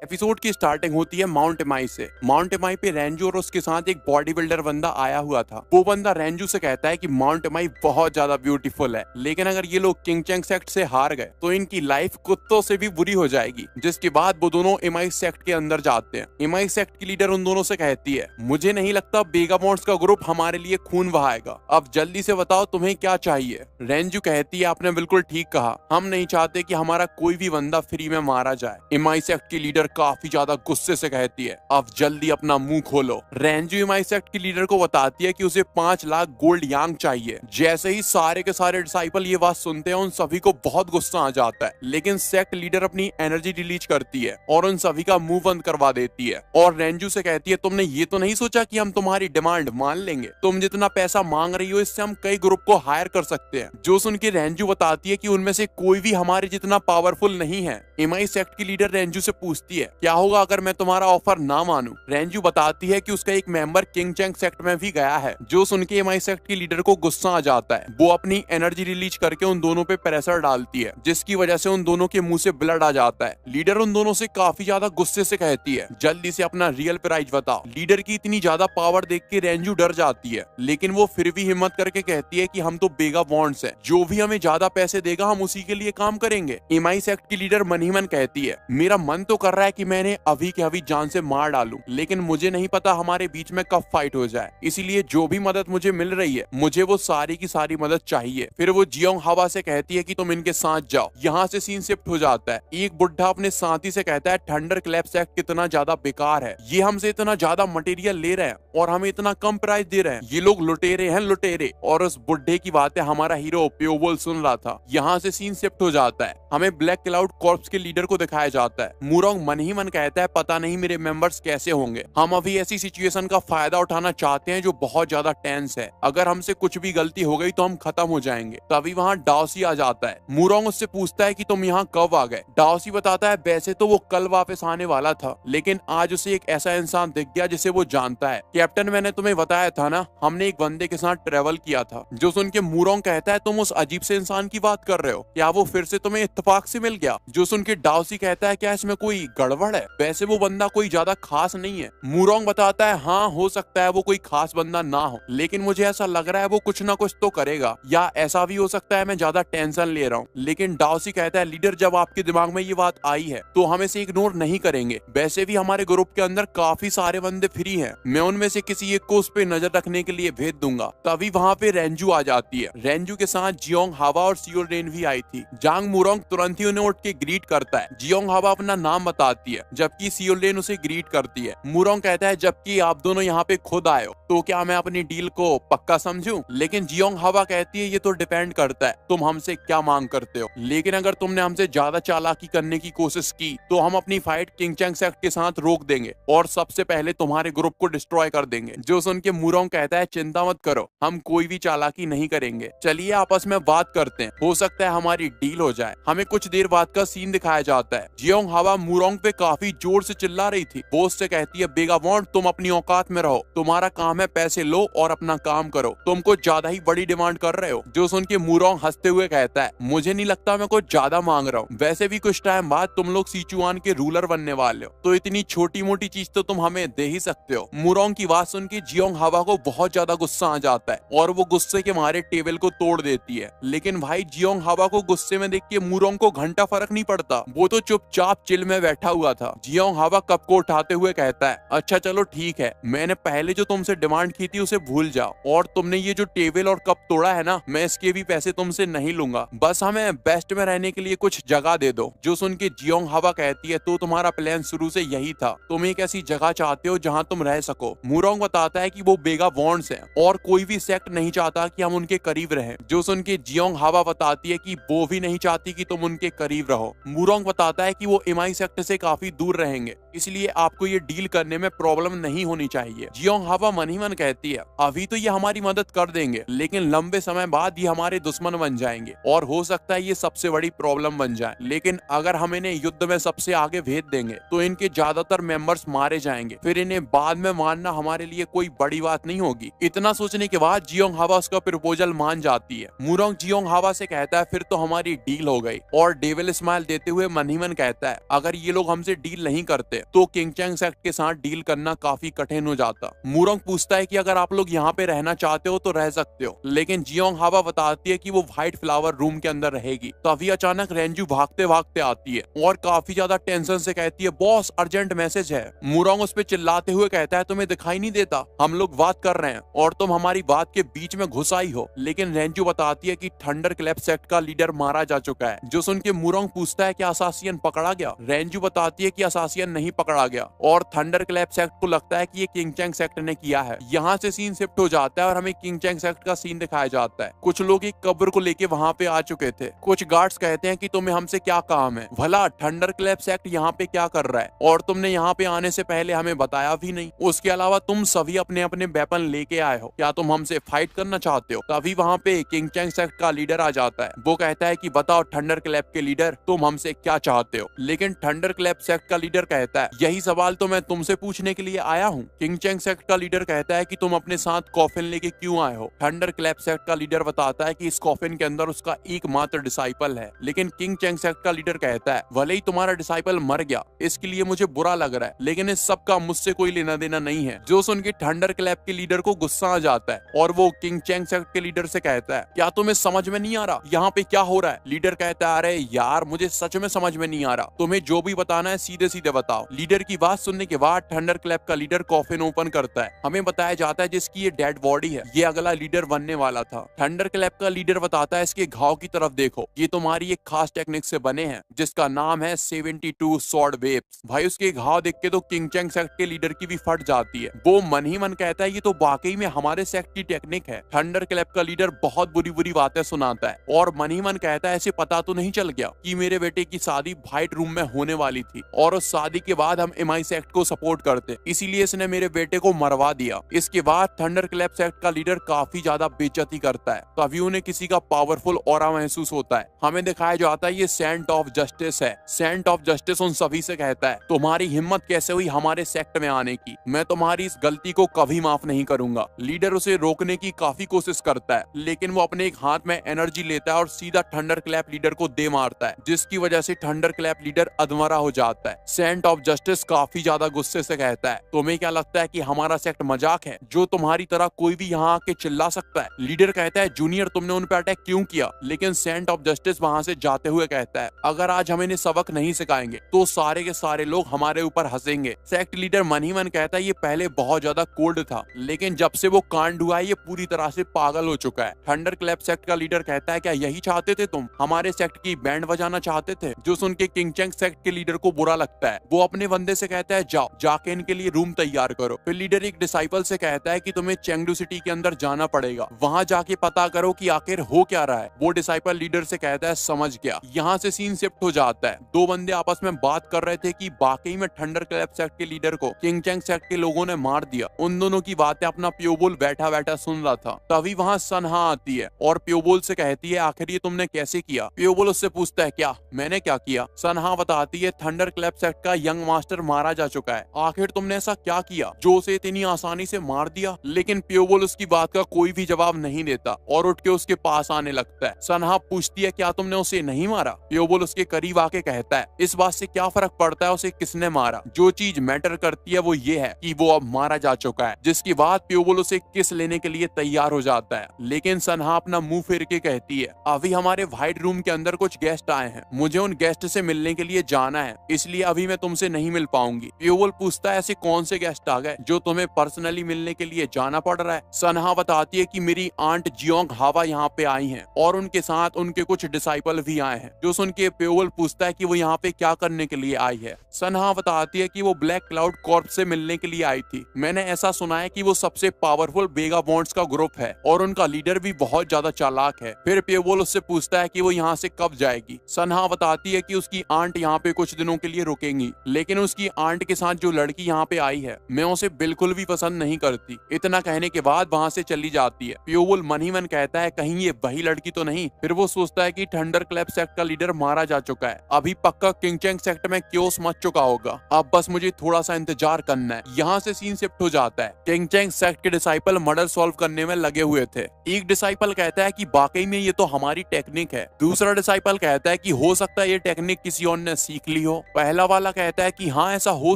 Episode की starting होती है माउंट एमाई से। माउंट एमाई पे रेंजू और उसके साथ एक बॉडी बिल्डर बंदा आया हुआ था। वो बंदा रेंजू से कहता है कि माउंट एमाई बहुत ज्यादा ब्यूटीफुल है, लेकिन अगर ये लोग किंग चैंग सेक्ट से हार गए तो इनकी लाइफ कुत्तों से भी बुरी हो जाएगी। जिसके बाद वो दोनों एमाई सेक्ट के अंदर जाते हैं। एमाई सेक्ट की लीडर उन दोनों से कहती है, मुझे नहीं लगता बेगामॉन्ट्स का ग्रुप हमारे लिए खून बहाएगा, अब जल्दी से बताओ तुम्हें क्या चाहिए। रेंजू कहती है, आपने बिल्कुल ठीक कहा, हम नहीं चाहते कि हमारा कोई भी बंदा फ्री में मारा जाए। एमाई सेक्ट की लीडर काफी ज्यादा गुस्से से कहती है, अब जल्दी अपना मुंह खोलो। रेंजू एमाई सेक्ट की लीडर को बताती है कि उसे 5 लाख गोल्ड यांग चाहिए। जैसे ही सारे के सारे डिसाइपल ये बात सुनते हैं, उन सभी को बहुत गुस्सा आ जाता है, लेकिन सेक्ट लीडर अपनी एनर्जी रिलीज करती है और उन सभी का मुंह बंद करवा देती है और रेंजू से कहती है, तुमने ये तो नहीं सोचा कि हम तुम्हारी डिमांड मान लेंगे? तुम जितना पैसा मांग रही हो इससे हम कई ग्रुप को हायर कर सकते हैं। जो सुन के रेंजू बताती है कि उनमें से कोई भी हमारे जितना पावरफुल नहीं है। एमाई सेक्ट की लीडर रेंजू से पूछती है, क्या होगा अगर मैं तुम्हारा ऑफर ना मानूं? रेंजू बताती है कि उसका एक मेंबर किंग चैंग सेक्ट में भी गया है। जो सुन के एमाई सेक्ट की लीडर को गुस्सा आ जाता है। वो अपनी एनर्जी रिलीज करके उन दोनों पे प्रेशर डालती है, जिसकी वजह से उन दोनों के मुंह से ब्लड आ जाता है। लीडर उन दोनों से काफी ज्यादा गुस्से से कहती है, जल्दी से अपना रियल प्राइस बताओ। लीडर की इतनी ज्यादा पावर देख के रेंजू डर जाती है, लेकिन वो फिर भी हिम्मत करके कहती है कि हम तो बेगामॉन्ट्स हैं, जो भी हमें ज्यादा पैसे देगा हम उसी के लिए काम करेंगे। एमाई सेक्ट की लीडर मन ही मन कहती है, मेरा मन तो कर रहा है कि मैंने अभी के अभी जान से मार डालूं, लेकिन मुझे नहीं पता हमारे बीच में कब फाइट हो जाए, इसीलिए जो भी मदद मुझे मिल रही है मुझे वो सारी की सारी मदद चाहिए। फिर वो जियोंग हवा से कहती है कि तुम इनके साथ जाओ। यहाँ से सीन शिफ्ट हो जाता है। एक बुढ़ा अपने साथी से कहता है, थंडर क्लैप सेक्ट कितना ज्यादा बेकार है, ये हमसे इतना ज्यादा मटेरियल ले रहे हैं और हमें इतना कम प्राइस दे रहे हैं, ये लोग लुटेरे हैं लुटेरे। और उस बुढ़े की बातें हमारा हीरो प्योबोल सुन रहा था। यहाँ से सीन शिफ्ट हो जाता है। हमें ब्लैक क्लाउड कॉर्प्स के लीडर को दिखाया जाता है। मुरोंग मन ही मन कहता है, पता नहीं मेरे मेंबर्स कैसे होंगे, हम अभी ऐसी सिचुएशन का फायदा उठाना चाहते हैं जो बहुत ज्यादा टेंस है, अगर हमसे कुछ भी गलती हो गई तो हम खत्म हो जाएंगे। तभी वहाँ डाओसी आ जाता है। मुरोंग उससे पूछता है कि तुम यहाँ कब आ गए? डाओसी बताता है, वैसे तो वो कल वापस आने वाला था, लेकिन आज उसे एक ऐसा इंसान दिख गया जिसे वो जानता है। कैप्टन, मैंने तुम्हें बताया था ना, हमने एक बंदे के साथ ट्रेवल किया था। जो सुन के मुरोंग कहता है, तुम उस अजीब से इंसान की बात कर रहे हो, क्या वो फिर से तुम्हें इत्तेफाक से मिल गया? जो सुन के डाओसी कहता है, क्या इसमें कोई गड़बड़ है? वैसे वो बंदा कोई ज्यादा खास नहीं है। मुरोंग बताता है, हाँ हो सकता है वो कोई खास बंदा ना हो, लेकिन मुझे ऐसा लग रहा है वो कुछ ना कुछ तो करेगा, या ऐसा भी हो सकता है मैं ज्यादा टेंशन ले रहा हूँ। लेकिन डाओसी कहता है, लीडर जब आपके दिमाग में ये बात आई है तो हम इसे इग्नोर नहीं करेंगे। वैसे भी हमारे ग्रुप के अंदर काफी सारे बंदे फ्री हैं, मैं उनमें से किसी एक को उस पे नजर रखने के लिए भेज दूंगा। तभी वहाँ पे रेंजू आ जाती है। रेंजू के साथ जियोंग हवा और सियोल रेन भी आई थी। जांग मुरोंग तुरंत ही उन्हें उठ के ग्रीट करता है। जियोंग हवा अपना नाम बताती है, जबकि सियोल रेन उसे ग्रीट करती है। मुरोंग कहता है, जबकि आप दोनों यहाँ पे खुद आए हो तो क्या मैं अपनी डील को पक्का समझूं? लेकिन जियोंग हवा कहती है, ये तो डिपेंड करता है तुम हमसे क्या मांग करते हो, लेकिन अगर तुमने हमसे ज्यादा चालाकी करने की कोशिश की तो हम अपनी फाइट किंग चैंग सेक्ट के साथ रोक देंगे और सबसे पहले तुम्हारे ग्रुप को डिस्ट्रॉय कर देंगे। जो सुन के मुरोंग कहता है, चिंता मत करो, हम कोई भी चालाकी नहीं करेंगे, चलिए आपस में बात करते हैं, हो सकता है हमारी डील हो जाए। हमें कुछ देर बाद का सीन दिखाया जाता है। जियोंग हवा मुरोंग पे काफी जोर से चिल्ला रही थी। वो उससे कहती है, बेगामॉन्ट तुम अपनी औकात में रहो, तुम्हारा काम है पैसे लो और अपना काम करो, तुम कुछ ज्यादा ही बड़ी डिमांड कर रहे हो। जो सुन के मुरोंग हंसते हुए कहता है, मुझे नहीं लगता मैं कुछ ज्यादा मांग रहा हूँ, वैसे भी कुछ टाइम बाद तुम लोग सिचुआन के रूलर बनने वाले हो, तो इतनी छोटी मोटी चीज तो तुम हमें दे ही सकते हो। मुरोंग की बात सुन के जियोंग हवा को बहुत ज्यादा गुस्सा आ जाता है और वो गुस्से के मारे टेबल को तोड़ देती है। लेकिन भाई जियोंग हवा को गुस्से में देख के मुरोंग को घंटा फर्क नहीं पड़ता, वो तो चुपचाप चिल में बैठा हुआ था। जियोंग हवा कप को उठाते हुए कहता है, अच्छा चलो ठीक है, मैंने पहले जो तुमसे डिमांड की थी उसे भूल जाओ, और तुमने ये जो टेबल और कप तोड़ा है ना, मैं इसके भी पैसे तुमसे नहीं लूंगा, बस हमें बेस्ट में रहने के लिए कुछ जगह दे दो। जो सुन के जियोंग हवा कहती है, तो तुम्हारा प्लान शुरू से यही था, तुम एक ऐसी जगह चाहते हो जहाँ तुम रह सको। मुरोंग बताता है कि वो बेगामॉन्ट्स हैं और कोई भी सेक्ट नहीं चाहता कि हम उनके करीब रहें। जो सुन के जियोंग हवा बताती है कि वो भी नहीं चाहती कि तुम उनके करीब रहो। मुरोंग बताता है कि वो एमाई सेक्ट से काफी दूर रहेंगे, इसलिए आपको ये डील करने में प्रॉब्लम नहीं होनी चाहिए। जियोंग हवा मन ही मन कहती है, अभी तो ये हमारी मदद कर देंगे, लेकिन लंबे समय बाद ये हमारे दुश्मन बन जाएंगे और हो सकता है ये सबसे बड़ी प्रॉब्लम बन जाए। लेकिन अगर हम इन्हें युद्ध में सबसे आगे भेज देंगे तो इनके ज्यादातर मेंबर्स मारे जाएंगे, फिर इन्हें बाद में मारना हमारे लिए कोई बड़ी बात नहीं होगी। इतना सोचने के बाद जियोंग हवा उसका प्रपोजल मान जाती है। मुरोंग जियोंग हवा से कहता है, फिर तो हमारी डील हो गई, और डेविल स्माइल देते हुए मन ही मन कहता है, अगर ये लोग लोग हमसे डील नहीं करते तो किंगचैंग सेक्ट के साथ डील करना काफी कठिन हो जाता। मूरोंग पूछता है कि अगर आप लोग यहाँ पे रहना चाहते हो तो रह सकते हो, लेकिन जियोंग हावा बताती है कि वो व्हाइट फ्लावर रूम के अंदर रहेगी। तभी अचानक रेंजू भागते भागते आती है और काफी ज्यादा टेंशन से कहती है, बॉस अर्जेंट मैसेज है। मूरोंग उस पे चिल्लाते हुए कहता है, तुम्हें दिखाई नहीं देता हम लोग बात कर रहे हैं और तुम हमारी बात के बीच में घुस आई हो। लेकिन रेंजू बताती है कि थंडर क्लैप सेक्ट का लीडर मारा जा चुका है। जो सुन के मूरोंग पूछता है कि असासियन पकड़ा गया। रेंजू बताती है कि असासियन नहीं पकड़ा गया और थंडर क्लैप सेक्ट को लगता है कि ये किंगचैंग सेक्ट ने किया है। यहाँ से सीन शिफ्ट हो जाता है और हमें किंगचैंग सेक्ट का सीन दिखाया जाता है। कुछ लोग एक कब्र को लेके वहाँ पे आ चुके थे। कुछ गार्ड्स कहते हैं कि तुम्हें हमसे क्या काम है, भला थंडर क्लैप सेक्ट यहाँ पे क्या कर रहा है और तुमने यहाँ पे आने से पहले हमें बताया भी नहीं। उसके अलावा तुम सभी अपने अपने वेपन लेके आए हो, क्या तुम हमसे फाइट करना चाहते हो? तभी वहाँ पे किंगचैंग सेक्ट का लीडर आ जाता है। वो कहता है कि बताओ थंडर क्लैप के लीडर, तुम हमसे क्या चाहते हो? लेकिन थंडर क्लैप सेक्ट का लीडर कहता है, यही सवाल तो मैं तुमसे पूछने के लिए आया हूँ। किंगचैंग सेक्ट का लीडर कहता है कि तुम अपने साथ कॉफिन लेके क्यों आए हो? थंडर क्लैप सेक्ट का लीडर बताता है कि इस कॉफिन के अंदर उसका एकमात्र डिसाइपल है। लेकिन किंगचैंग सेक्ट का लीडर कहता है, भले ही तुम्हारा डिसाइपल मर गया, इसके लिए मुझे बुरा लग रहा है, लेकिन इस सब का मुझसे कोई लेना देना नहीं है। जो सुन के थंडर क्लैप के लीडर को गुस्सा आ जाता है और वो किंगचैंग सेक्ट के लीडर से कहता है, क्या तुम्हें समझ में नहीं आ रहा यहाँ पे क्या हो रहा है? लीडर कहता है, अरे यार मुझे सच में समझ में नहीं आ रहा, तुम्हें जो भी बताना है सीधे सीधे बताओ। लीडर की बात सुनने के बाद थंडर क्लैप का लीडर कॉफिन ओपन करता है। हमें बताया जाता है जिसकी ये डेड बॉडी है, ये अगला लीडर बनने वाला था। थंडर क्लैप का लीडर बताता है, इसके घाव की तरफ देखो, ये तुम्हारी एक खास टेक्निक से बने हैं जिसका नाम है 72 स्वॉर्ड वेव्स। भाई उसके घाव देख के तो किंगचैंग सेक्ट के लीडर की भी फट जाती है। वो मन ही मन कहता है, ये तो वाकई में हमारे सेक्ट की टेक्निक है। थंडर क्लैप का लीडर बहुत बुरी बुरी बातें सुनाता है और मन ही मन कहता है, ऐसे पता तो नहीं चल गया कि मेरे बेटे की शादी व्हाइट रूम में होने वाली थी और उस शादी के बाद हम एमआई सेक्ट को सपोर्ट करते, इसीलिए इसने मेरे बेटे को मरवा दिया। इसके बाद थंडर क्लैप सेक्ट का लीडर काफी ज्यादा बेइज्जती करता है। तभी उन्हें किसी का पावरफुल ऑरा महसूस होता है। हमें दिखाया जाता है ये सेंट ऑफ जस्टिस है। सेंट ऑफ जस्टिस उन सभी से कहता है, तुम्हारी हिम्मत कैसे हुई हमारे सेक्ट में आने की? मैं तुम्हारी इस गलती को कभी माफ नहीं करूंगा। लीडर उसे रोकने की काफी कोशिश करता है, लेकिन वो अपने एक हाथ में एनर्जी लेता है और सीधा थंडर क्लैप लीडर को दे मारता है, जिसकी वजह से थंडर क्लैप लीडर अधमरा हो जाता है। सेंट ऑफ जस्टिस काफी ज्यादा गुस्से से कहता है, तुम्हें क्या लगता है कि हमारा सेक्ट मजाक है, जो तुम्हारी तरह कोई भी यहाँ आके चिल्ला सकता है? लीडर कहता है, जूनियर तुमने उन पर अटैक क्यों किया? लेकिन सेंट ऑफ जस्टिस वहाँ से जाते हुए कहता है, अगर आज हम इन्हें सबक नहीं सिखाएंगे तो सारे के सारे लोग हमारे ऊपर हंसेंगे। सेक्ट लीडर मन ही मन कहता है, ये पहले बहुत ज्यादा कोल्ड था, लेकिन जब से वो कांड हुआ है ये पूरी तरह से पागल हो चुका है। थंडर क्लैप सेक्ट का लीडर कहता है, क्या यही चाहते थे तुम? हमारे सेक्ट की बैंड बजाना चाहते थे? जो सुन के किंगचैंग सेक्ट के लीडर को बुरा लगता है। वो अपने बंदे से कहता है, जाओ जाके इनके लिए रूम तैयार करो। फिर लीडर एक डिसाइपल से कहता है कि तुम्हें चेंगडू सिटी के अंदर जाना पड़ेगा, वहां जाके पता करो कि आखिर हो क्या रहा है। वो डिसाइपल लीडर से कहता है, समझ गया। यहाँ से सीन शिफ्ट हो जाता है। दो बंदे आपस में बात कर रहे थे कि वाकई में थंडर क्लैप सेक्ट के लीडर को किंगचैंग सेक्ट के लोगों ने मार दिया। उन दोनों की बातें अपना प्योबोल बैठा बैठा सुन रहा था। तभी वहाँ सनहा आती है और प्योबोल से कहती है, आखिर ये तुमने कैसे किया? प्योबोल उससे पूछता है, क्या मैंने क्या किया? सनहा बताती है, थंडर क्लैप सेक्ट का यंग मास्टर मारा जा चुका है, आखिर तुमने ऐसा क्या किया जो उसे इतनी आसानी से मार दिया? लेकिन प्योबोल उसकी बात का कोई भी जवाब नहीं देता और उठ के उसके पास आने लगता है। सनहा पूछती है, क्या तुमने उसे नहीं मारा? प्योबोल उसके करीब आके कहता है, इस बात से क्या फर्क पड़ता है उसे किसने मारा, जो चीज मैटर करती है वो ये है कि वो अब मारा जा चुका है। जिसके बाद प्योबोल उसे किस लेने के लिए तैयार हो जाता है, लेकिन सनहा अपना मुंह फेर के कहती है, अभी हमारे व्हाइट रूम के अंदर कुछ गेस्ट आए हैं, मुझे उन गेस्ट से मिलने के लिए जाना है, इसलिए अभी मैं तुमसे नहीं मिल पाऊंगी। प्योबोल पूछता है, ऐसे कौन से गेस्ट आ गए जो तुम्हें पर्सनली मिलने के लिए जाना पड़ रहा है? सनहा बताती है कि मेरी आंट जियोंग हावा यहाँ पे आई हैं और उनके साथ उनके कुछ डिसाइपल भी आए हैं। जो सुन के प्योबोल पूछता है कि वो यहाँ पे क्या करने के लिए आई है। सनहा बताती है कि वो ब्लैक क्लाउड कॉर्प से मिलने के लिए आई थी। मैंने ऐसा सुना है कि वो सबसे पावरफुल वेगाबॉन्ड्स का ग्रुप है और उनका लीडर भी बहुत ज्यादा चालाक है। फिर प्योबोल उससे पूछता है कि वो यहाँ से कब जाएगी। सनहा बताती है कि उसकी आंट यहाँ पे कुछ दिनों के लिए रुकेंगी, लेकिन उसकी आंट के साथ जो लड़की यहाँ पे आई है मैं उसे बिल्कुल भी पसंद नहीं करती। इतना कहने के बाद वहाँ से चली जाती है। प्योबोल मन ही मन कहता है, कहीं ये वही लड़की तो नहीं। फिर वो सोचता है कि थंडर क्लैप सेक्ट का लीडर मारा जा चुका है, अभी पक्का किंगचैंग सेक्ट में क्योस मच चुका होगा, अब बस मुझे थोड़ा सा इंतजार करना है। यहाँ से सीन शिफ्ट हो जाता है। किंगचैंग सेक्ट के डिसाइपल मर्डर सॉल्व करने में लगे हुए थे। एक डिसाइपल कहता है कि वाकई में ये तो हमारी टेक्निक है। दूसरा डिसाइपल कहता है कि हो सकता है ये टेक्निक किसी और ने सीख ली हो पहला वाला कहता है कि हाँ ऐसा हो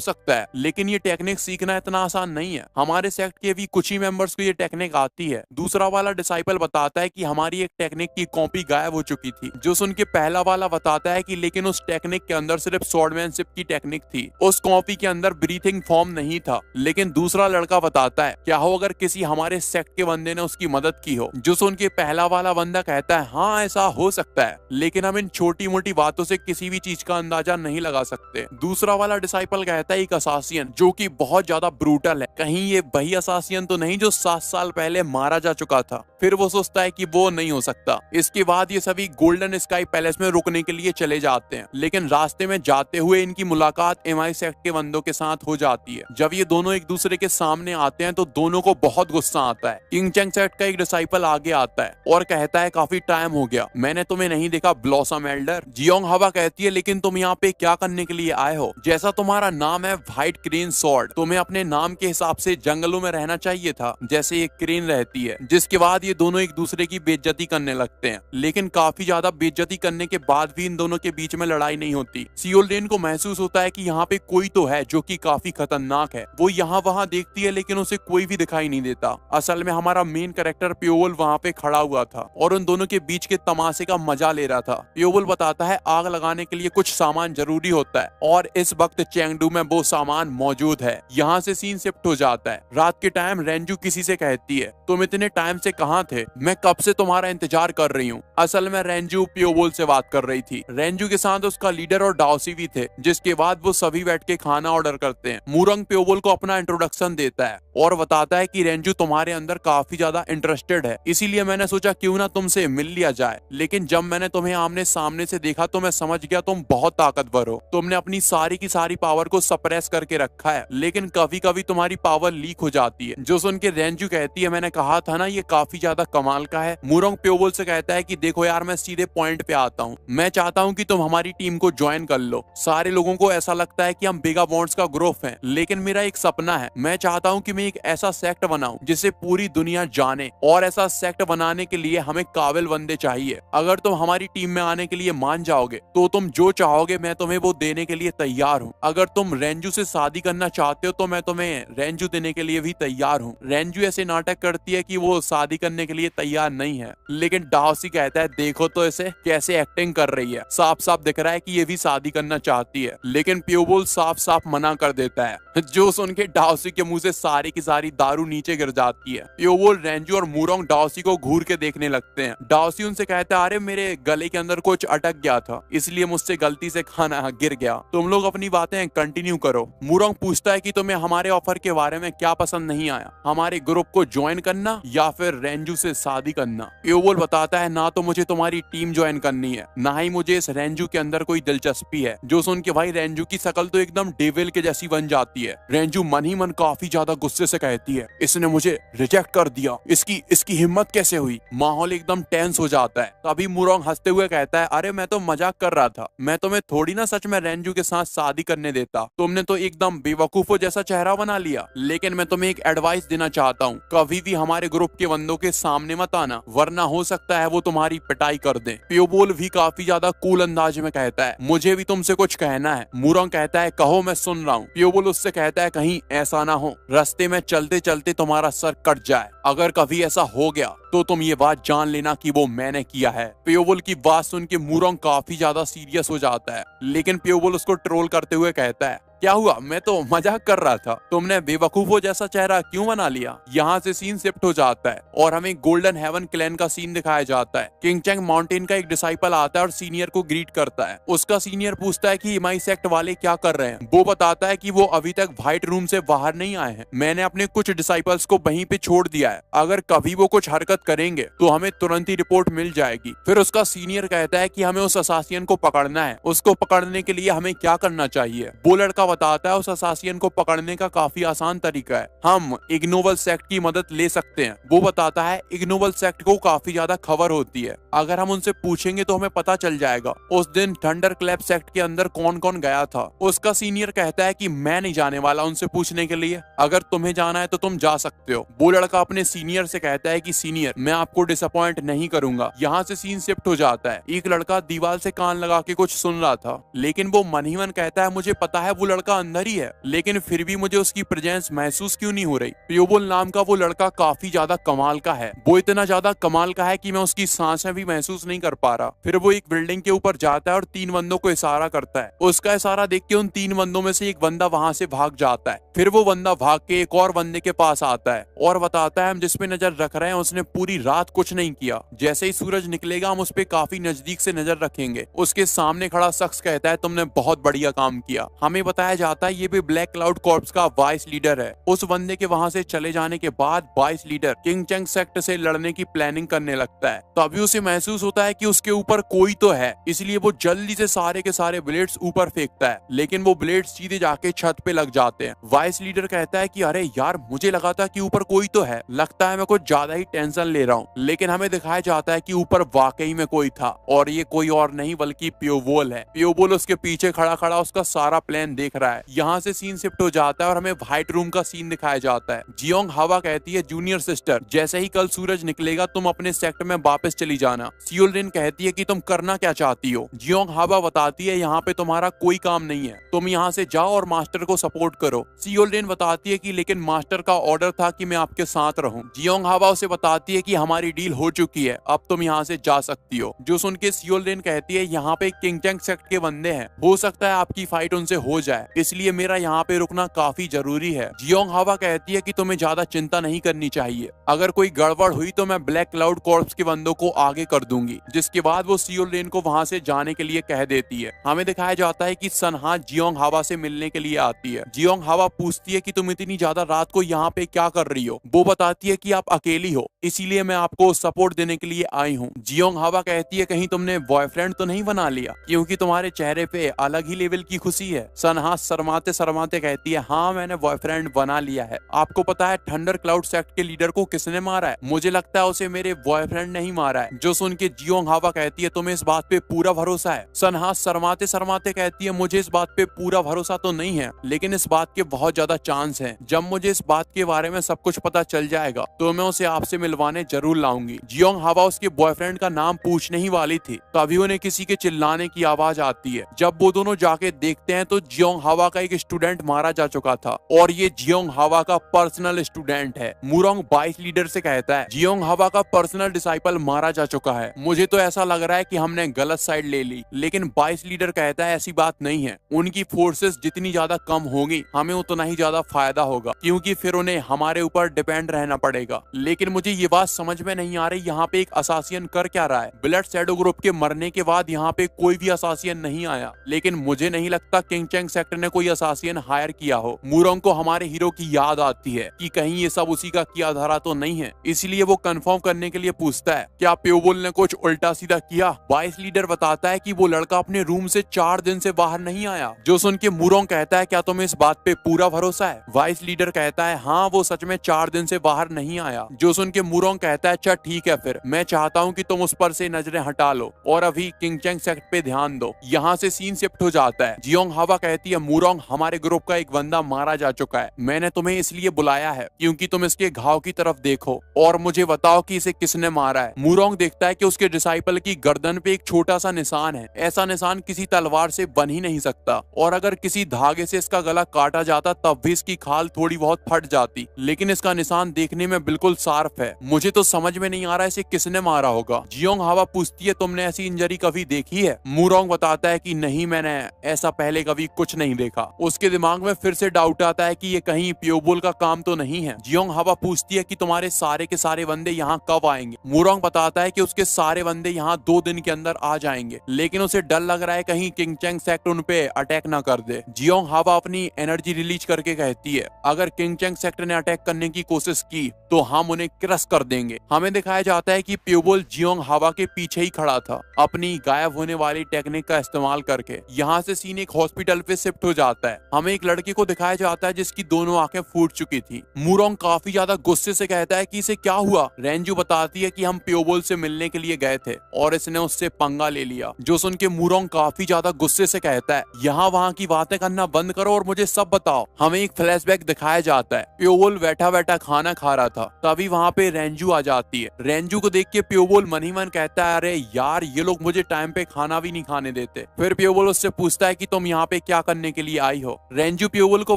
सकता है, लेकिन ये टेक्निक सीखना इतना आसान नहीं है। हमारे सेक्ट के भी कुछ ही मेंबर्स को ये टेक्निक आती है। दूसरा वाला डिसाइपल बताता है कि हमारी एक टेक्निक की कॉपी गायब हो चुकी थी। जो सुन के पहला वाला बताता है कि लेकिन उस टेक्निक के अंदर सिर्फ स्वॉर्डमैनशिप की टेक्निक थी, उस कॉपी के अंदर ब्रीथिंग फॉर्म नहीं था। लेकिन दूसरा लड़का बताता है क्या हो अगर किसी हमारे सेक्ट के बंदे ने उसकी मदद की हो। जो सुन के पहला वाला बंदा कहता है हाँ ऐसा हो सकता है, लेकिन हम इन छोटी मोटी बातों से किसी भी चीज का अंदाजा नहीं लगा सकते। दूसरा वाला डिसाइपल कहता है एक असासियन जो कि बहुत ज्यादा ब्रूटल है, कहीं ये वही असासियन तो नहीं जो 7 साल पहले मारा जा चुका था। फिर वो सोचता है कि वो नहीं हो सकता। इसके बाद ये सभी गोल्डन स्काई पैलेस में रुकने के लिए चले जाते हैं, लेकिन रास्ते में जाते हुए इनकी मुलाकात MI सेक्ट के बंदों के साथ हो जाती है। जब ये दोनों एक दूसरे के सामने आते हैं तो दोनों को बहुत गुस्सा आता है। किंग चैंग सेक्ट का एक डिसाइपल आगे आता है और कहता है काफी टाइम हो गया, मैंने तुम्हें नहीं देखा ब्लॉसम एल्डर। जियोंग हवा कहती है लेकिन तुम यहाँ पे क्या करने के लिए आए हो? जैसा तुम्हारा नाम है व्हाइट क्रेन सॉर्ड, तुम्हें अपने नाम के हिसाब से जंगलों में रहना चाहिए था जैसे एक क्रेन रहती है। जिसके बाद ये दोनों एक दूसरे की बेइज्जती करने लगते हैं, लेकिन काफी ज्यादा बेइज्जती करने के बाद भी इन दोनों के बीच में लड़ाई नहीं होती। सियोल को महसूस होता है कि यहाँ पे कोई तो है जो कि काफी खतरनाक है। वो यहाँ वहाँ देखती है लेकिन उसे कोई भी दिखाई नहीं देता। असल में हमारा मेन कैरेक्टर प्योवल वहाँ पे खड़ा हुआ था और उन दोनों के बीच के तमाशे का मजा ले रहा था। प्योवल बताता है आग लगाने के लिए कुछ सामान जरूरी होता है और इस वक्त चेंगडू में वो सामान मौजूद है। यहाँ से सीन शिफ्ट हो जाता है। रात के टाइम रेंजू किसी से कहती है तुम इतने टाइम से कहाँ थे, मैं कब से तुम्हारा इंतजार कर रही हूँ। असल में रेंजू प्योवल से बात कर रही थी। रेंजू के साथ उसका लीडर और डाउसी भी थे। जिसके बाद वो सभी बैठ के खाना ऑर्डर करते हैं। मूरंग प्योवल को अपना इंट्रोडक्शन देता है और बताता है कि रेंजू तुम्हारे अंदर काफी ज्यादा इंटरेस्टेड है, इसीलिए मैंने सोचा क्यों ना तुमसे मिल लिया जाए। लेकिन जब मैंने तुम्हें आमने सामने से देखा तो मैं समझ गया तुम बहुत ताकतवर हो। तुमने अपनी सारी की सारी पावर को सप्रेस करके रखा है, लेकिन कभी कभी तुम्हारी पावर लीक हो जाती है। जो सुन के रेंजू कहती है मैंने कहा था ना ये काफी ज्यादा कमाल का है। मूरंग प्योवल से कहता है कि देखो यार मैं सीधे पॉइंट पे आता हूँ, मैं चाहता हूँ कि तुम हमारी टीम को ज्वाइन कर लो। सारे लोगों को ऐसा लगता है कि हम बेगा बॉन्ड्स का ग्रुप है, लेकिन मेरा एक सपना है। मैं चाहता हूँ कि मैं एक ऐसा सेक्ट बनाऊं जिसे पूरी दुनिया जाने, और ऐसा सेक्ट बनाने के लिए हमें काबिल बंदे चाहिए। अगर तुम हमारी टीम में आने के लिए मान जाओगे तो तुम जो चाहोगे मैं तुम्हें वो देने के लिए तैयार हूँ। अगर तुम रेंजू से शादी करना चाहते हो तो मैं तुम्हें रेंजू देने के लिए भी तैयार हूँ। रेंजू ऐसे नाटक करती है कि वो शादी करने के लिए तैयार नहीं है, लेकिन डाउसी कहता है देखो तो इसे कैसे एक्टिंग कर रही है, साफ साफ दिख रहा है कि ये भी शादी करना चाहती है। लेकिन प्योवल साफ साफ मना कर देता है। जो सुन के डाउसी के मुंह से सारी की सारी दारू नीचे गिर जाती है। प्योवल, रेंजू और मूरोंग डाउसी को घूर के देखने लगते हैं। डाउसी उनसे कहता है अरे मेरे गले के अंदर कुछ अटक गया था, इसलिए मुझसे गलती से खाना गिर गया, तुम लोग अपनी बातें कंटिन्यू करो। मूरोंग पूछता है कि तुम्हें हमारे ऑफर के बारे में क्या पसंद नहीं आया, हमारे ग्रुप को ज्वाइन करना या फिर रेंजू से शादी करना। प्योवल बताता है ना तो मुझे तुम्हारी टीम ज्वाइन करनी है, ना ही मुझे इस रेंजू के अंदर कोई दिलचस्पी है। जो सुन के भाई रेंजू की शक्ल तो एकदम डेविल के जैसी बन जाती है। रेंजू मन ही मन काफी ज्यादा गुस्से से कहती है इसने मुझे रिजेक्ट कर दिया, इसकी हिम्मत कैसे हुई। माहौल एकदम टेंस हो जाता है। तभी मूरोंग हंसते हुए कहता है अरे मैं तो मजाक कर रहा था, मैं तुम्हें थोड़ी ना सच में रेंजू के साथ शादी करने देता, तुमने तो एकदम बेवकूफों जैसा चेहरा बना लिया। लेकिन मैं तुम्हें एक एडवाइस देना चाहता हूँ, कभी भी हमारे ग्रुप के बंदों के सामने मत आना, वरना हो सकता है वो तुम्हारी पिटाई कर दे। प्योवल भी काफी ज्यादा कूल अंदाज में कहता है मुझे भी तुमसे कुछ कहना है। मूरोंग कहता है कहो मैं सुन रहा हूँ। प्योवल उससे कहता है कहीं ऐसा ना हो रास्ते में चलते चलते तुम्हारा सर कट जाए, अगर कभी ऐसा हो गया तो तुम ये बात जान लेना कि वो मैंने किया है। प्योवल की बात सुन के मूरोंग काफी ज्यादा सीरियस हो जाता है, लेकिन प्योवल उसको ट्रोल करते हुए कहता है क्या हुआ, मैं तो मजाक कर रहा था, तुमने बेवकूफों जैसा चेहरा क्यों बना लिया। यहाँ से सीन शिफ्ट हो जाता है और हमें गोल्डन हेवन क्लैन का सीन दिखाया जाता है। किंग चैंग माउंटेन का एक डिसाइपल आता है और सीनियर को ग्रीट करता है। उसका सीनियर पूछता है कि MI सेक्ट वाले क्या कर रहे हैं। वो बताता है कि वो अभी तक व्हाइट रूम से बाहर नहीं आए हैं, मैंने अपने कुछ डिसाइपल्स को वहीं पे छोड़ दिया है, अगर कभी वो कुछ हरकत करेंगे तो हमें तुरंत ही रिपोर्ट मिल जाएगी। फिर उसका सीनियर कहता है कि हमें उस असासियन को पकड़ना है, उसको पकड़ने के लिए हमें क्या करना चाहिए। वो लड़का बताता है उस असासियन को पकड़ने का काफी आसान तरीका है, हम इग्नोबल सेक्ट की मदद ले सकते हैं। वो बताता है इग्नोबल सेक्ट को काफी ज्यादा खबर होती है, अगर हम उनसे पूछेंगे तो हमें पता चल जाएगा उस दिन थंडर क्लैप सेक्ट के अंदर कौन कौन गया था। उसका सीनियर कहता है कि मैं नहीं जाने वाला उनसे पूछने के लिए, अगर तुम्हें जाना है तो तुम जा सकते हो। वो लड़का अपने सीनियर से कहता है कि सीनियर मैं आपको डिसअपॉइंट नहीं करूंगा। यहाँ से सीन शिफ्ट हो जाता है, एक लड़का दीवार से कान लगा के कुछ सुन रहा था, लेकिन वो मन ही मन कहता है मुझे पता है वो लड़का अंदर ही है, लेकिन फिर भी मुझे उसकी प्रेजेंस महसूस क्यों नहीं हो रही। प्योबोल नाम का वो लड़का काफी ज्यादा कमाल का है, वो इतना ज्यादा कमाल का है कि मैं उसकी सांसें भी महसूस नहीं कर पा रहा। फिर वो एक बिल्डिंग के ऊपर जाता है और 3 बंदों को इशारा करता है, उसका इशारा देख के उन 3 बंदों में से एक बंदा वहां से भाग जाता है। फिर वो बंदा भाग के एक और बंदे के पास आता है और बताता है हम जिस पे नजर रख रहे हैं उसने पूरी रात कुछ नहीं किया, जैसे ही सूरज निकलेगा हम उस पे काफी नजदीक से नजर रखेंगे। उसके सामने खड़ा शख्स कहता है तुमने बहुत बढ़िया काम किया। हमें बताया जाता है ये भी ब्लैक क्लाउड कॉर्प्स का वाइस लीडर है। उस बंदे के वहां से चले जाने के बाद वाइस लीडर किंग चंग सेक्ट से लड़ने की प्लानिंग करने लगता है। तभी उसे महसूस होता है कि उसके ऊपर कोई तो है, इसलिए वो जल्दी से सारे के सारे ब्लेड्स ऊपर फेंकता है, लेकिन वो ब्लेड सीधे जाके छत पे लग जाते हैं। वाइस लीडर कहता है कि अरे यार मुझे लगा था कि ऊपर कोई तो है, लगता है मैं कुछ ज्यादा ही टेंशन ले रहा हूँ। लेकिन हमें दिखाया जाता है कि ऊपर वाकई में कोई था और ये कोई और नहीं बल्कि प्योबोल है। प्योबोल उसके पीछे खड़ा खड़ा उसका सारा प्लान देख रहा है। यहाँ से सीन शिफ्ट हो जाता है और हमें व्हाइट रूम का सीन दिखाया जाता है। जियोंग हवा कहती है जूनियर सिस्टर जैसे ही कल सूरज निकलेगा तुम अपने सेक्ट में वापस चली जाना। सियोल रिन कहती है कि तुम करना क्या चाहती हो। जियोंग हवा बताती है यहाँ पे तुम्हारा कोई काम नहीं है, तुम यहाँ से जाओ और मास्टर को सपोर्ट करो। सियोल रिन बताती है कि लेकिन मास्टर का ऑर्डर था कि मैं आपके साथ रहूं। जियोंग हवा उसे बताती है कि हमारी डील हो चुकी है, अब तुम यहाँ से जा सकती हो। जो सुन के सियोल रिन कहती है यहाँ पे किंग चंग सेक्ट के बंदे हैं, हो सकता है आपकी फाइट उनसे हो जाए, इसलिए मेरा यहाँ पे रुकना काफी जरूरी है। जियोंग हवा कहती है कि तुम्हें ज्यादा चिंता नहीं करनी चाहिए, अगर कोई गड़बड़ हुई तो मैं ब्लैक क्लाउड कॉर्प्स के बंदों को आगे कर दूंगी। जिसके बाद वो सियोल रिन को वहां से जाने के लिए कह देती है। हमें दिखाया जाता है कि सनहा जियोंग हवा से मिलने के लिए आती है। जियोंग हवा पूछती है कि तुम इतनी ज्यादा रात को यहाँ पे क्या कर रही हो। वो बताती है कि आप अकेली हो, इसीलिए मैं आपको सपोर्ट देने के लिए आई हूँ। जियोंग हवा कहती है कहीं तुमने बॉयफ्रेंड तो नहीं बना लिया, क्योंकि तुम्हारे चेहरे पे अलग ही लेवल की खुशी है। सनहा शर्माते शर्माते कहती है हाँ मैंने बॉयफ्रेंड बना लिया है। आपको पता है थंडर क्लाउड सेक्ट के लीडर को किसने मारा है? मुझे लगता है उसे मेरे बॉयफ्रेंड नहीं मारा है। जो सुन के जियोंग हवा कहती है तुम्हें इस बात पे पूरा भरोसा है? सनहा शर्माते शर्माते कहती है मुझे इस बात पे पूरा भरोसा तो नहीं है, लेकिन इस बात के बहुत ज्यादा चांस है। जब मुझे इस बात के बारे में सब कुछ पता चल जाएगा तो मैं उसे आपसे मिलवाने जरूर लाऊंगी। जियोंग हवा उसके बॉयफ्रेंड का नाम पूछने ही वाली थी, तभी उन्हें किसी के चिल्लाने की आवाज आती है। जब वो दोनों जाके देखते हैं तो जियोंग हवा का एक स्टूडेंट मारा जा चुका था और ये जियोंग हवा का पर्सनल स्टूडेंट है। मुरोंग वाइस लीडर से कहता है जियोंग हवा का पर्सनल डिसाइपल मारा जा चुका है, मुझे तो ऐसा लग रहा है कि हमने गलत साइड ले ली। लेकिन वाइस लीडर कहता है ऐसी बात नहीं है, उनकी फोर्सेस जितनी ज्यादा कम होगी हमें उतना ही ज्यादा फायदा होगा, क्योंकि फिर उन्हें हमारे ऊपर डिपेंड रहना पड़ेगा। लेकिन मुझे ये बात समझ में नहीं आ रही यहाँ पे एक असासियन कर क्या रहा है? ब्लड शैडो ग्रुप के मरने के बाद यहाँ पे कोई भी असासियन नहीं आया, लेकिन मुझे नहीं लगता किंग चंग सेक्ट ने कोई असासियन हायर किया हो। मुरोंग को हमारे हीरो की याद आती है कि कहीं ये सब उसी का किया धरा तो नहीं है, इसलिए वो कंफर्म करने के लिए पूछता है क्या प्योबोल ने कुछ उल्टा सीधा किया? वाइस लीडर बताता है कि वो लड़का अपने रूम से 4 दिन से बाहर नहीं आया। जो सुन के मुरोंग कहता है क्या तुम्हें इस बात पे पूरा भरोसा है? वाइस लीडर कहता है हाँ वो सच में 4 दिन से बाहर नहीं आया। जो सुन के मुरोंग कहता है अच्छा ठीक है, फिर मैं चाहता हूँ कि तुम उस पर से नजरें हटा लो और अभी किंग चंग सेक्ट पे ध्यान दो। यहाँ से सीन शिफ्ट हो जाता है। जियोंग हवा कहती है मुरोंग हमारे ग्रुप का एक बंदा मारा जा चुका है, मैंने तुम्हें इसलिए बुलाया है क्योंकि तुम इसके घाव की तरफ देखो और मुझे बताओ कि इसे किसने मारा है। मुरोंग देखता है कि उसके डिसाइपल की गर्दन पे एक छोटा सा निशान है, ऐसा निशान किसी तलवार से बन ही नहीं सकता, और अगर किसी धागे से इसका गला काटा जाता तब भी इसकी खाल थोड़ी बहुत फट जाती, लेकिन इसका निशान देखने में बिल्कुल साफ है। मुझे तो समझ में नहीं आ रहा इसे किसने मारा होगा। जियोंग हवा पूछती है तुमने ऐसी इंजरी कभी देखी है? मुरोंग बताता है कि नहीं मैंने ऐसा पहले कभी कुछ नहीं देखा। उसके दिमाग में फिर से डाउट आता है कि ये कहीं प्योबोल का काम तो नहीं है। जियोंग हवा पूछती है कि तुम्हारे सारे के सारे बंदे यहाँ कब आएंगे? मुरोंग बताता है कि उसके सारे बंदे यहाँ 2 दिन के अंदर आ जाएंगे, लेकिन उसे डर लग रहा है कहीं किंग चंग सेक्ट उन पे अटैक ना कर दे। जियोंग हवा अपनी एनर्जी रिलीज करके कहती है अगर किंग चंग सेक्ट ने अटैक करने की कोशिश की तो हम उन्हें क्रश कर देंगे। हमें दिखाया जाता है कि प्योबोल जियोंग हवा के पीछे ही खड़ा था अपनी गायब होने वाली टेक्निक का इस्तेमाल करके। यहाँ से सीन एक हॉस्पिटल पे शिफ्ट शिफ्ट हो जाता है। हमें एक लड़के को दिखाया जाता है जिसकी दोनों आंखें फूट चुकी थी। मूरोंग काफी ज्यादा गुस्से से कहता है कि इसे क्या हुआ। रेंजू बताती है कि हम प्योबोल से मिलने के लिए गए थे और इसने उससे पंगा ले लिया। जो सुन के मूरोंग काफी ज्यादा गुस्से से कहता है यहाँ वहाँ की बातें करना बंद करो और मुझे सब बताओ। हमें एक फ्लैशबैक दिखाया जाता है। प्योबोल बैठा बैठा खाना खा रहा था, तभी वहाँ पे रेंजू आ जाती है। रेंजू को देख के प्योबोल मन ही मन कहता है अरे यार ये लोग मुझे टाइम पे खाना भी नहीं खाने देते। फिर प्योबोल उससे पूछता है कि तुम यहाँ पे क्या करने के लिए आई हो। रेंजू प्योबोल को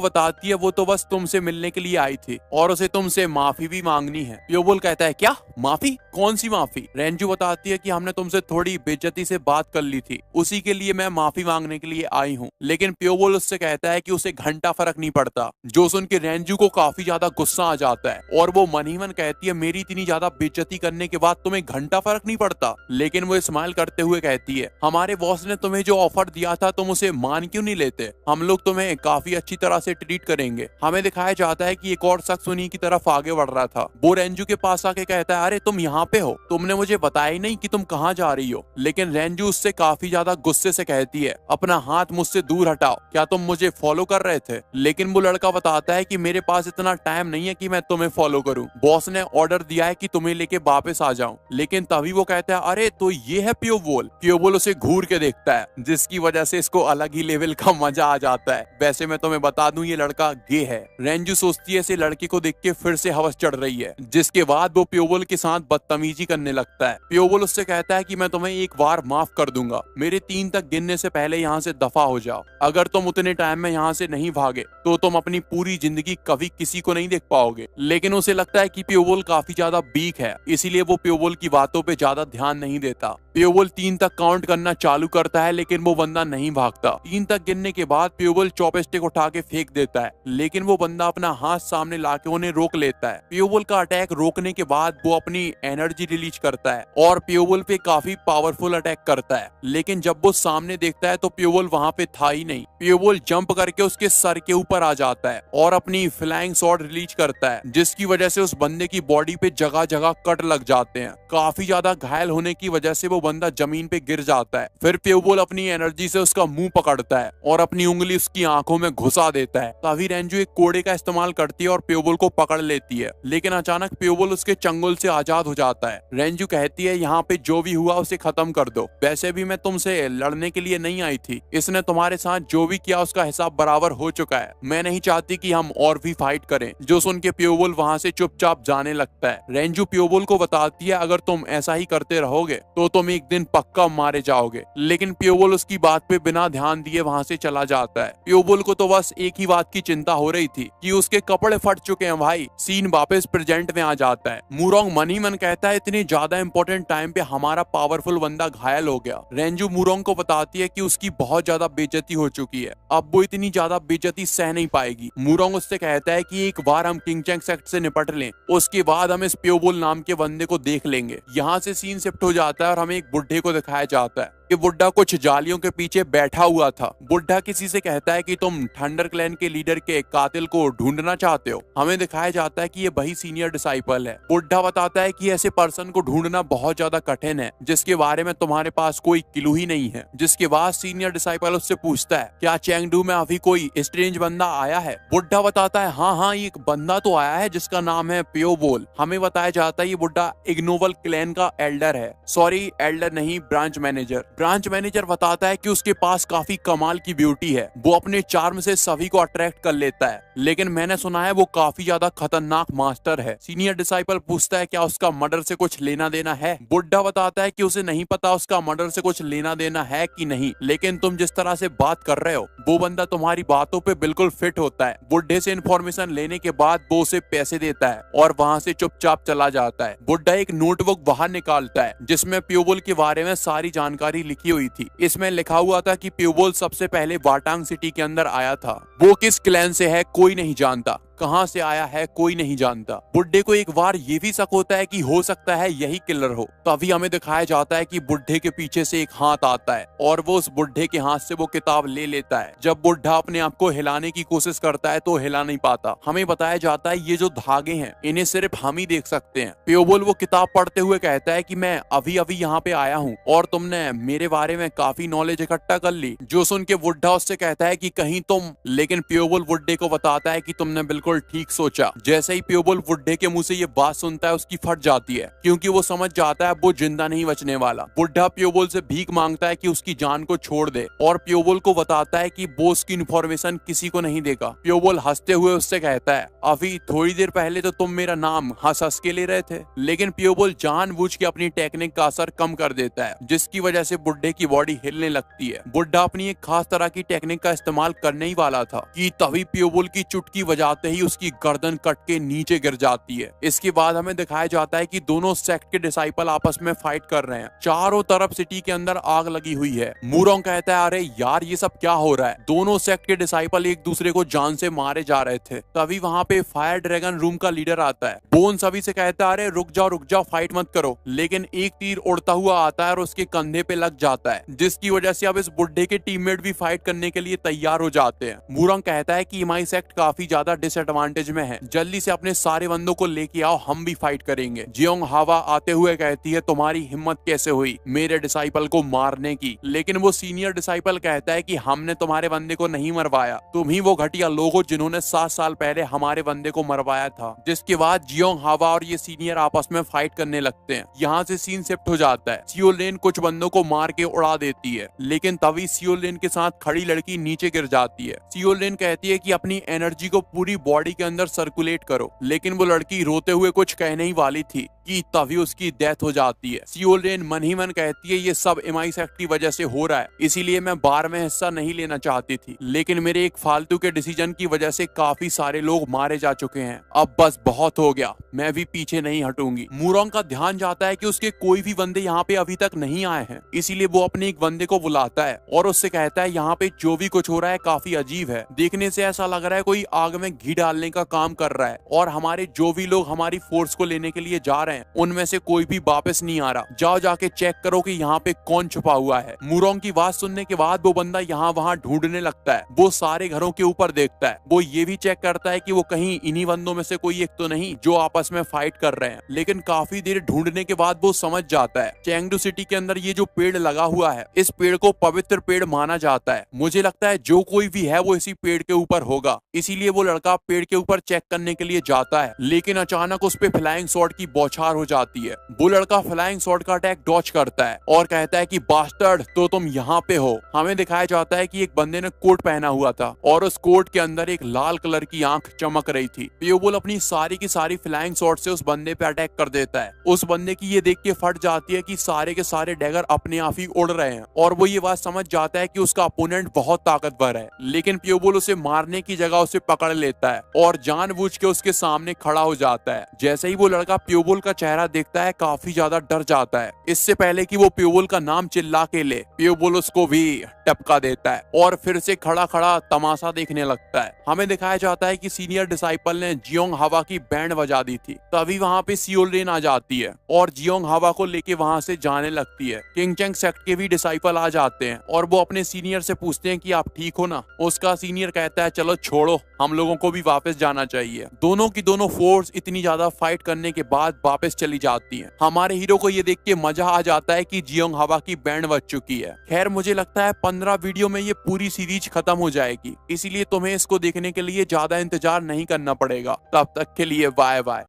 बताती है वो तो बस तुमसे मिलने के लिए आई थी और उसे तुमसे माफी भी मांगनी है। प्योबोल कहता है क्या माफी, कौन सी माफी। रेंजू बताती है कि हमने तुमसे थोड़ी बेइज्जती से बात कर ली थी, उसी के लिए मैं माफी मांगने के लिए आई हूँ। लेकिन प्योबोल उससे कहता है कि उसे घंटा फर्क नहीं पड़ता। जो सुन के रेंजू को काफी ज्यादा गुस्सा आ जाता है और वो मन ही मन कहती है मेरी इतनी ज्यादा बेइज्जती करने के बाद तुम्हें घंटा फर्क नहीं पड़ता। लेकिन वो स्माइल करते हुए कहती है हमारे बॉस ने तुम्हें जो ऑफर दिया था तुम उसे मान क्यों नहीं लेते, हम लोग तुम्हें काफी अच्छी तरह से ट्रीट करेंगे। हमें दिखाया जाता है कि एक और शख्स उन्हीं की तरफ आगे बढ़ रहा था। वो रेंजू के पास आके कहता है अरे तुम यहाँ पे हो, तुमने मुझे बताया ही नहीं कि तुम कहाँ जा रही हो। लेकिन रेंजू उससे काफी ज्यादा गुस्से से कहती है अपना हाथ मुझसे दूर हटाओ, क्या तुम मुझे फॉलो कर रहे थे। लेकिन वो लड़का बताता है कि मेरे पास इतना टाइम नहीं है कि मैं तुम्हें फॉलो करूं, बॉस ने ऑर्डर दिया है कि तुम्हें लेके वापस आ जाऊं। लेकिन तभी वो कहता है अरे तो ये है प्योबोल। प्योबोल उसे घूर के देखता है जिसकी वजह से इसको अलग ही लेवल का मजा आ जाता है। वैसे मैं तुम्हें बता दूं ये लड़का गे है। रेंजू सोचती है इसे लड़के को देख के फिर से हवस चढ़ रही है, जिसके बाद वो प्योबोल के साथ बदतमीजी करने लगता है। प्योबोल उससे कहता है कि मैं तुम्हें एक बार माफ कर दूंगा, मेरे 3 तक गिनने से पहले यहाँ से दफा हो जाओ। अगर तुम उतने टाइम में यहाँ से नहीं भागे तो तुम अपनी पूरी जिंदगी कभी किसी को नहीं देख पाओगे। लेकिन उसे लगता है कि प्योबोल काफी ज्यादा वीक है, इसीलिए वो प्योबोल की बातों पे ज्यादा ध्यान नहीं देता। प्योबोल 3 तक काउंट करना चालू करता है लेकिन वो बंदा नहीं भागता। 3 तक गिनने के बाद प्योबोल चॉपस्टिक उठा के फेंक देता है, लेकिन वो बंदा अपना हाथ सामने लाके उन्हें रोक लेता है। प्योबोल का अटैक रोकने के बाद वो अपनी एनर्जी रिलीज करता है और प्योबोल पे काफी पावरफुल अटैक करता है। लेकिन जब वो सामने देखता है तो प्योबोल वहाँ पे था ही नहीं। प्योबोल जंप करके उसके सर के ऊपर आ जाता है और अपनी फ्लाइंग शॉट रिलीज करता है, जिसकी वजह से उस बंदे की बॉडी पे जगह जगह कट लग जाते हैं। काफी ज्यादा घायल होने की वजह से वो बंदा जमीन पे गिर जाता है। फिर प्योबोल अपनी एनर्जी से उसका मुंह पकड़ता है और अपनी उंगली उसकी आंखों में घुसा देता है। तभी रेंजू एक कोड़े का इस्तेमाल करती है और प्योबोल को पकड़ लेती है। लेकिन अचानक प्योबोल उसके चंगुल से आजाद हो जाता है। रेंजू कहती है यहाँ पे जो भी हुआ उसे खत्म कर दो, वैसे भी मैं तुमसे लड़ने के लिए नहीं आई थी, इसने तुम्हारे साथ जो भी किया उसका हिसाब बराबर हो चुका है, मैं नहीं चाहती कि हम और भी फाइट करें। जो सुन के प्योबोल वहाँ से चुपचाप जाने लगता है। रेंजू प्योबोल को बताती है अगर तुम ऐसा ही करते रहोगे तो तुम एक दिन पक्का मारे जाओगे। लेकिन प्योबोल उसकी बात पे बिना ध्यान दिए वहाँ से चला जाता है। प्योबोल को तो बस एक ही बात की चिंता हो रही थी कि उसके कपड़े फट चुके हैं। भाई सीन वापस प्रेजेंट में आ जाता है। मूरोंग मन ही मन कहता है इतनी ज्यादा इंपॉर्टेंट टाइम पे हमारा पावरफुल बंदा घायल हो गया। रेंजू मूरोंग को बताती है कि उसकी बहुत ज्यादा बेइज्जती हो चुकी है, अब वो इतनी ज्यादा बेइज्जती सह नहीं पाएगी। मूरोंग उससे कहता है कि एक बार हम किंगचैंग सेक्ट से निपट लें, उसके बाद हम इस प्योबोल नाम के बंदे को देख लेंगे। यहाँ से सीन शिफ्ट हो जाता है और हमें एक बुढ़े को दिखाया जाता है कि बुड्ढा कुछ जालियों के पीछे बैठा हुआ था। बुड्ढा किसी से कहता है कि तुम थंडर क्लैन के लीडर के कातिल को ढूंढना चाहते हो। हमें दिखाया जाता है कि ये वही सीनियर डिसाइपल है। बुड्ढा बताता है कि ऐसे पर्सन को ढूंढना बहुत ज्यादा कठिन है जिसके बारे में तुम्हारे पास कोई क्लू ही नहीं है। जिसके बाद सीनियर डिसाइपल उससे पूछता है क्या चेंगडू में अभी कोई स्ट्रेंज बंदा आया है। बुड्ढा बताता है हाँ एक बंदा तो आया है जिसका नाम है प्योबोल। हमें बताया जाता है ये बुड्ढा इग्नोवल क्लैन का एल्डर है, सॉरी एल्डर नहीं ब्रांच मैनेजर। ब्रांच मैनेजर बताता है कि उसके पास काफी कमाल की ब्यूटी है, वो अपने चार्म से सभी को अट्रैक्ट कर लेता है, लेकिन मैंने सुना है वो काफी ज्यादा खतरनाक मास्टर है। सीनियर डिसाइपल पूछता है क्या उसका मर्डर से कुछ लेना देना है। बुड्ढा बताता है कि उसे नहीं पता उसका मर्डर से कुछ लेना देना है कि नहीं, लेकिन तुम जिस तरह से बात कर रहे हो वो बंदा तुम्हारी बातों पे बिल्कुल फिट होता है। बुड्ढे से इन्फॉर्मेशन लेने के बाद वो उसे पैसे देता है और वहाँ से चुपचाप चला जाता है। बुड्ढा एक नोटबुक बाहर निकालता है जिसमें प्योबोल के बारे में सारी जानकारी लिखी हुई थी। इसमें लिखा हुआ था कि प्योबोल सबसे पहले वाटांग सिटी के अंदर आया था, वो किस क्लैन से है कोई नहीं जानता, कहाँ से आया है कोई नहीं जानता। बुड्ढे को एक बार ये भी शक होता है कि हो सकता है यही किलर हो। तभी हमें दिखाया जाता है कि बुड्ढे के पीछे से एक हाथ आता है और वो उस बुड्ढे के हाथ से वो किताब ले लेता है। जब बुड्ढा अपने आप को हिलाने की कोशिश करता है तो हिला नहीं पाता। हमें बताया जाता है ये जो धागे हैं इन्हें सिर्फ हम ही देख सकते हैं। पियोबुल वो किताब पढ़ते हुए कहता है कि मैं अभी अभी यहाँ पे आया हूँ और तुमने मेरे बारे में काफी नॉलेज इकट्ठा कर ली। जो सुन के बुड्ढा उससे कहता है कि कहीं तुम, लेकिन पियोबुल बुड्ढे को बताता है कि तुमने बिल्कुल ठीक सोचा। जैसे ही पियोबुल बुड्ढे के मुंह से ये बात सुनता है उसकी फट जाती है, क्योंकि वो समझ जाता है वो जिंदा नहीं बचने वाला। बुड्ढा पियोबुल से भीख मांगता है कि उसकी जान को छोड़ दे और पियोबुल को बताता है कि वो उसकी इन्फॉर्मेशन किसी को नहीं देगा। पियोबुल हंसते हुए उससे कहता है अभी थोड़ी देर पहले तो तुम मेरा नाम हंस हंस के ले रहे थे। लेकिन पियोबुल जानबूझ के अपनी टेक्निक का असर कम कर देता है, जिसकी वजह से बुड्ढे की बॉडी हिलने लगती है। बुड्ढा अपनी एक खास तरह की टेक्निक का इस्तेमाल करने ही वाला था कि तभी पियोबुल की चुटकी बजाते ही उसकी गर्दन कट के नीचे गिर जाती है। इसके बाद हमें दिखाया जाता है कि दोनों सेक्ट के डिसाइपल आपस में फाइट कर रहे हैं। चारों तरफ सिटी के अंदर आग लगी हुई है। मूरोंग कहता है अरे यार ये सब क्या हो रहा है। दोनों सेक्ट के डिसाइपल एक दूसरे को जान से मारे जा रहे थे। तभी वहां पे फायर ड्रैगन रूम का लीडर आता है। बोन सभी से कहता है अरे रुक जाओ फाइट मत करो। लेकिन एक तीर उड़ता हुआ आता है और उसके कंधे पे लग जाता है, जिसकी वजह से अब इस बुड्ढे के टीममेट भी फाइट करने के लिए तैयार हो जाते हैं। मूरोंग कहता है कि इमाई सेक्ट काफी ज्यादा डिसएडवांटेज में है, जल्दी से अपने सारे बंदों को लेके आओ, हम भी फाइट करेंगे। जियोंग हावा आते हुए कहती है तुम्हारी हिम्मत कैसे हुई मेरे डिसाइपल को मारने की। लेकिन वो सीनियर डिसाइपल कहता है कि हमने तुम्हारे बंदे को नहीं मरवाया, तुम ही वो घटिया लोग हो जिन्होंने 7 साल पहले हमारे बंदे को मरवाया था। जिसके बाद जियोंग हावा और ये सीनियर आपस में फाइट करने लगते हैं। यहाँ से सीन शिफ्ट हो जाता है। सियोलेन कुछ बंदों को मार के उड़ा देती है, लेकिन तभी सियोलेन के साथ खड़ी लड़की नीचे गिर जाती है। सियोलेन कहती है कि अपनी एनर्जी को पूरी बॉडी के अंदर सर्कुलेट करो, लेकिन वो लड़की रोते हुए कुछ कहने ही वाली थी कि तभी उसकी डेथ हो जाती है। सियोलेन मन ही मन कहती है ये सब एमआई सेक्ट की वजह से हो रहा है, इसीलिए मैं बार में हिस्सा नहीं लेना चाहती थी, लेकिन मेरे एक फालतू के डिसीजन की वजह से काफी सारे लोग मारे जा चुके हैं। अब बस बहुत हो गया, मैं भी पीछे नहीं हटूंगी। मूरोंग का ध्यान जाता है कि उसके कोई भी बंदे यहाँ पे अभी तक नहीं आए हैं, इसीलिए वो अपने एक बंदे को बुलाता है और उससे कहता है यहाँ पे जो भी कुछ हो रहा है काफी अजीब है। देखने से ऐसा लग रहा है कोई आग में घी डालने का काम कर रहा है और हमारे जो भी लोग हमारी फोर्स को लेने के लिए जा रहे हैं उनमें से कोई भी वापस नहीं आ रहा। जाओ जाके चेक करो कि यहाँ पे कौन छुपा हुआ है। मूरोंग की बात सुनने के बाद वो बंदा यहाँ वहाँ ढूंढने लगता है। वो सारे घरों के ऊपर देखता है। वो ये भी चेक करता है कि वो कहीं इन्हीं बंदों में से कोई एक तो नहीं जो आपस में फाइट कर रहे हैं। लेकिन काफी देर ढूंढने के बाद वो समझ जाता है चेंगडू सिटी के अंदर ये जो पेड़ लगा हुआ है, इस पेड़ को पवित्र पेड़ माना जाता है। मुझे लगता है जो कोई भी है वो इसी पेड़ के ऊपर होगा, इसीलिए वो लड़का पेड़ के ऊपर चेक करने के लिए जाता है। लेकिन अचानक उस पे फ्लाइंग स्वॉर्ड की बौछार हो जाती है। वो लड़का फ्लाइंग स्वॉर्ड का अटैक डॉच करता है और कहता है कि बास्टर्ड तो तुम यहाँ पे हो। हमें दिखाया जाता है कि एक बंदे ने कोट पहना हुआ था और उस कोट के अंदर एक लाल कलर की आंख चमक रही थी। पियोबुल अपनी सारी की सारी फ्लाइंग स्वॉर्ड से उस बंदे पे अटैक कर देता है। उस बंदे की ये देख के फट जाती है कि सारे के सारे डैगर अपने आप ही उड़ रहे हैं और वो ये बात समझ जाता है कि उसका अपोनेंट बहुत ताकतवर है। लेकिन पियोबुल उसे मारने की जगह उसे पकड़ लेता है और जानबूझ के उसके सामने खड़ा हो जाता है। जैसे ही वो लड़का पियोबुल का चेहरा देखता है काफी ज्यादा डर जाता है। इससे पहले कि वो पियोबुल का नाम चिल्ला के ले, पियोबुल उसको भी टपका देता है और फिर से खड़ा खड़ा तमाशा देखने लगता है। हमें दिखाया जाता है कि सीनियर डिसाइपल ने जियोंग हावा की बैंड बजा दी थी। तभी वहाँ पे सियोलेन आ जाती है और जियोंग हावा को लेके वहाँ से जाने लगती है। किंगचेंग सेक्ट के भी डिसाइपल आ जाते हैं और वो अपने सीनियर से पूछते हैं कि आप ठीक हो ना। उसका सीनियर कहता है चलो छोड़ो, हम लोगों को भी वापस जाना चाहिए। दोनों की दोनों फोर्स इतनी ज्यादा फाइट करने के बाद वापस चली जाती है। हमारे हीरो को ये देख के मजा आ जाता है कि जियोंग हावा की बैंड बज चुकी है। खैर मुझे लगता है 15 वीडियो में ये पूरी सीरीज खत्म हो जाएगी, इसीलिए तुम्हें इसको देखने के लिए ज्यादा इंतजार नहीं करना पड़ेगा। तब तक के लिए बाय बाय।